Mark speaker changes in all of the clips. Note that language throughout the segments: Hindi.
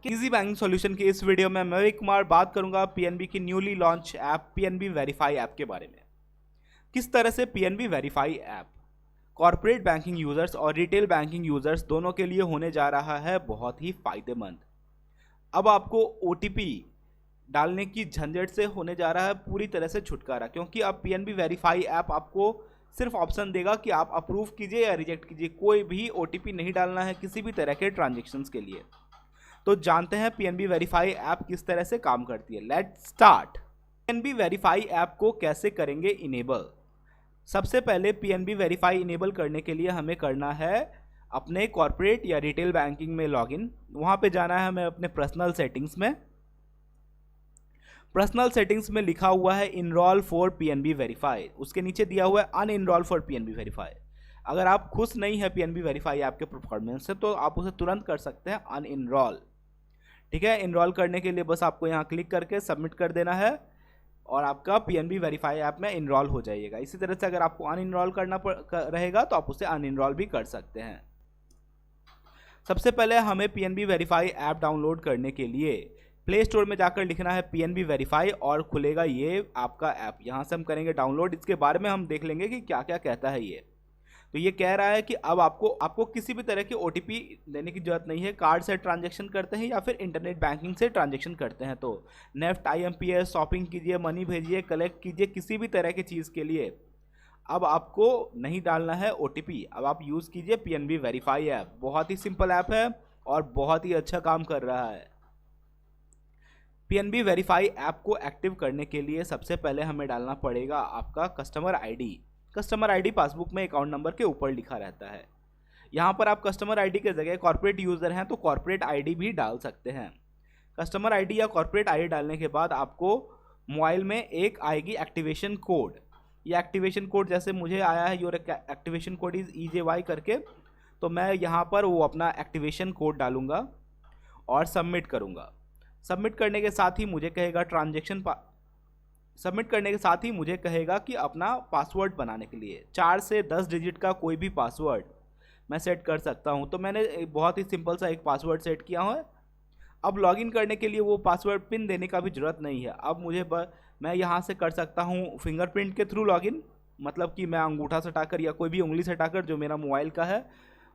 Speaker 1: इजी बैंकिंग सॉल्यूशन की इस वीडियो में मैं विवेक कुमार बात करूंगा पीएनबी की newly launch app PNB verify app के बारे में। किस तरह से PNB verify app corporate banking users और रिटेल बैंकिंग यूजर्स दोनों के लिए होने जा रहा है बहुत ही फायदेमंद। अब आपको ओटीपी डालने की झंझट से होने जा रहा है पूरी तरह से छुटकारा, क्योंकि अब पीएनबी वेरीफाई ऐप आपको सिर्फ ऑप्शन देगा कि आप अप्रूव कीजिए या रिजेक्ट कीजिए, कोई भी ओटीपी नहीं डालना है किसी भी तरह के ट्रांजेक्शन्स के लिए। तो जानते हैं पीएनबी वेरीफाई ऐप किस तरह से काम करती है। Let's start. PNB verify app को कैसे करेंगे इनेबल। सबसे पहले पीएनबी वेरीफाई इनेबल करने के लिए हमें करना है अपने कॉर्पोरेट या रिटेल बैंकिंग में लॉगिन। वहां पे जाना है हमें अपने पर्सनल सेटिंग्स में। पर्सनल सेटिंग्स में लिखा हुआ है इनरोल फॉर पीएनबी वेरीफाई, उसके नीचे दिया हुआ है अनइनरोल फॉर पीएनबी वेरीफाई। अगर आप खुश नहीं है पीएनबी वेरीफाई ऐप के परफॉर्मेंस से तो आप उसे तुरंत कर सकते हैं अनइनरोल। ठीक है, इनरोल करने के लिए बस आपको यहाँ क्लिक करके सबमिट कर देना है और आपका पीएनबी वेरीफाई ऐप में इनरोल हो जाइएगा। इसी तरह से अगर आपको अनइनरोल करना रहेगा तो आप उसे अनइनरोल भी कर सकते हैं। सबसे पहले हमें पीएनबी वेरीफाई ऐप डाउनलोड करने के लिए प्ले स्टोर में जाकर लिखना है पीएनबी वेरीफाई और खुलेगा ये आपका ऐप। यहाँ से हम करेंगे डाउनलोड। इसके बारे में हम देख लेंगे कि क्या क्या कहता है ये। तो ये कह रहा है कि अब आपको किसी भी तरह की ओटीपी देने की जरूरत नहीं है। कार्ड से ट्रांजैक्शन करते हैं या फिर इंटरनेट बैंकिंग से ट्रांजैक्शन करते हैं तो नेफ्ट, आईएमपीएस, शॉपिंग कीजिए, मनी भेजिए, कलेक्ट कीजिए, किसी भी तरह की चीज़ के लिए अब आपको नहीं डालना है ओटीपी। अब आप यूज़ कीजिए पीएनबी वेरीफाई ऐप। बहुत ही सिंपल ऐप है और बहुत ही अच्छा काम कर रहा है। पीएनबी वेरीफाई ऐप को एक्टिव करने के लिए सबसे पहले हमें डालना पड़ेगा आपका customer ID. Customer ID passbook में अकाउंट नंबर के ऊपर लिखा रहता है। यहाँ पर आप कस्टमर आईडी के जगह कॉर्पोरेट यूज़र हैं तो कॉर्पोरेट आईडी भी डाल सकते हैं। कस्टमर आईडी या कॉर्पोरेट आईडी डालने के बाद आपको मोबाइल में एक आएगी एक्टिवेशन कोड। ये एक्टिवेशन कोड जैसे मुझे आया है your activation code is EJY करके, तो मैं यहाँ पर वो अपना एक्टिवेशन कोड डालूँगा और सबमिट करूँगा। सबमिट करने के साथ ही मुझे कहेगा सबमिट करने के साथ ही मुझे कहेगा कि अपना पासवर्ड बनाने के लिए 4 से 10 डिजिट का कोई भी पासवर्ड मैं सेट कर सकता हूं। तो मैंने बहुत ही सिंपल सा एक पासवर्ड सेट किया है। अब लॉगिन करने के लिए वो पासवर्ड पिन देने का भी ज़रूरत नहीं है। अब मैं यहां से कर सकता हूं फिंगरप्रिंट के थ्रू लॉगिन, मतलब कि मैं अंगूठा सटाकर या कोई भी उंगली सटाकर जो मेरा मोबाइल का है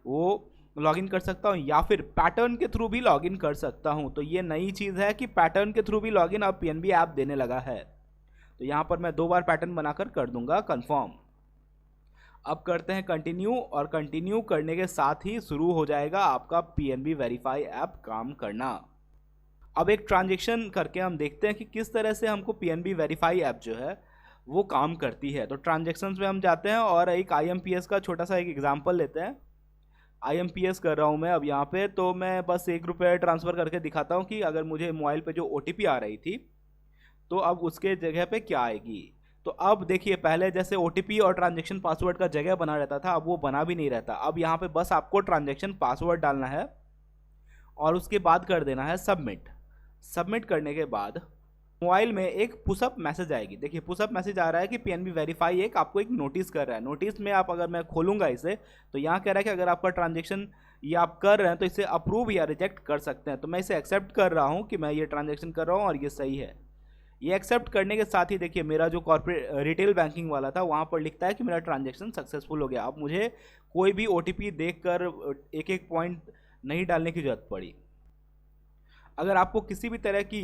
Speaker 1: वो लॉगिन कर सकता हूँ, या फिर पैटर्न के थ्रू भी लॉगिन कर सकता हूँ। तो ये नई चीज़ है कि पैटर्न के थ्रू भी लॉगिन अब पीएनबी ऐप देने लगा है। तो यहाँ पर मैं 2 बार पैटर्न बनाकर कर दूंगा कंफर्म। अब करते हैं कंटिन्यू, और कंटिन्यू करने के साथ ही शुरू हो जाएगा आपका पीएनबी वेरीफाई ऐप काम करना। अब एक ट्रांजेक्शन करके हम देखते हैं कि किस तरह से हमको पीएनबी वेरीफाई ऐप जो है वो काम करती है। तो ट्रांजेक्शन्स में हम जाते हैं और एक आईएमपीएस का छोटा सा एक एग्जाम्पल लेते हैं। आईएमपीएस कर रहा हूँ मैं अब यहाँ पे, तो मैं बस ₹1 ट्रांसफ़र करके दिखाता हूँ कि अगर मुझे मोबाइल पे जो ओटीपी आ रही थी तो अब उसके जगह पे क्या आएगी। तो अब देखिए पहले जैसे ओटीपी और ट्रांजैक्शन पासवर्ड का जगह बना रहता था, अब वो बना भी नहीं रहता। अब यहाँ पे बस आपको ट्रांजैक्शन पासवर्ड डालना है और उसके बाद कर देना है सबमिट। सबमिट करने के बाद मोबाइल में एक पुशअप मैसेज आएगी। देखिए पुशअप मैसेज आ रहा है कि पीएनबी वेरीफाई एक आपको एक नोटिस कर रहा है। नोटिस में आप अगर मैं खोलूँगा इसे तो यहाँ कह रहा है कि अगर आपका ट्रांजेक्शन ये आप कर रहे हैं तो इसे अप्रूव या रिजेक्ट कर सकते हैं। तो मैं इसे एक्सेप्ट कर रहा हूँ कि मैं ये ट्रांजेक्शन कर रहा हूँ और ये सही है। ये एक्सेप्ट करने के साथ ही देखिए मेरा जो कॉर्पोरेट रिटेल बैंकिंग वाला था वहाँ पर लिखता है कि मेरा ट्रांजैक्शन सक्सेसफुल हो गया। अब मुझे कोई भी ओटीपी देखकर एक एक पॉइंट नहीं डालने की जरूरत पड़ी। अगर आपको किसी भी तरह की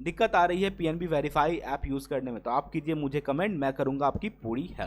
Speaker 1: दिक्कत आ रही है पीएनबी वेरीफाई ऐप यूज़ करने में तो आप कीजिए मुझे कमेंट, मैं करूँगा आपकी पूरी हेल्प।